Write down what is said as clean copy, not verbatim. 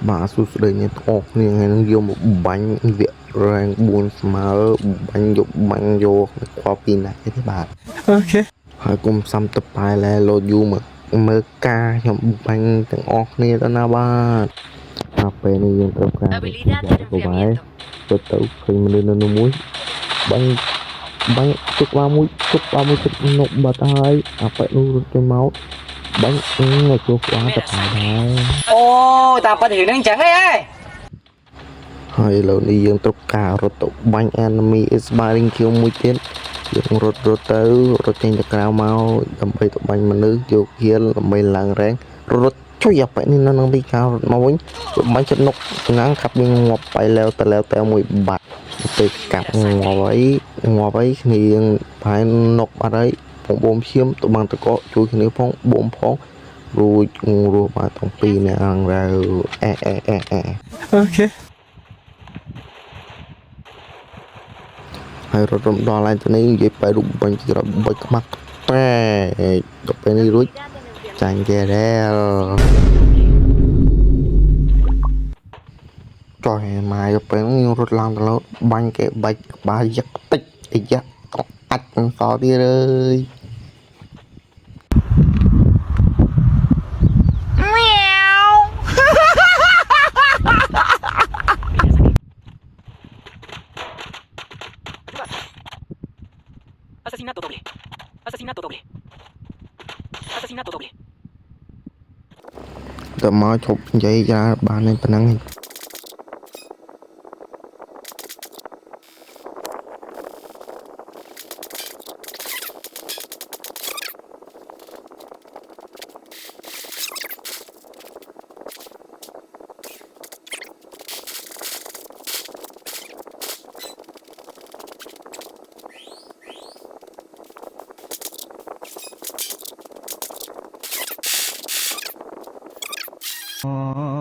Bà sụt đời nhé ọc này ngay nó vô một bánh việc ràng buồn mà bánh dục bánh vô qua pin này thế bà hai cùng xăm tập bài là lô du mà mơ ca trong bánhទាំងអស់គ្នាទៅណាបាទដល់ពេលនេះយើងត្រូវការរកទីយ៉ាទៅបាយទៅឃើញមនុស្សនៅមួយបាញ់ទុកបានមួយទឹកនុកបាត់ហើយអាប៉ែនោះរត់ទៅមកបាញ់ឲ្យជួបស្វាទៅបាយដែរអូតាប៉ាត់រឿងហ្នឹងចឹងឯង ហើយឥឡូវនេះយើងត្រូវការរត់ទៅបាញ់ enemy is smiling kill មួយទៀតយើងរត់ទៅរត់ចេញទៅក្រៅមកដើម្បីទៅបាញ់មនុស្សយកហៀលដើម្បីឡើងរ៉េងរត់ជួយអាប៉ែនេះនៅនឹងទីកោរត់មកវិញបាញ់ចិត្តនុកងាំងកាប់យើងងាប់ไปแล้วមួយបាត់ទៅកាប់ងាប់ហើយគ្នាយើងផែននុកអត់ហើយបងបូមឈាមទៅបាំងតកជួយគ្នាផងបូមផងរួចរស់បានទាំងពីរនាក់អងរ៉ៅអូខេហើយរត់រំដល់ឡើងទៅនេះនិយាយបែររូបបាញ់ច្រត់បុចខ្មាក់ប៉ែទៅពេលនេះរួចចាញ់គេដែរចុះម៉ាយទៅពេលនេះរត់ឡើងទៅលើបាញ់គេបាច់ក្បាលយ៉ាក់តិចអាយ៉ាអាចសទៀតអើយ Asesinato doble. Asesinato doble. Asesinato doble. តែមកជប់និយាយចាបានតែប៉ុណ្ណឹង Oh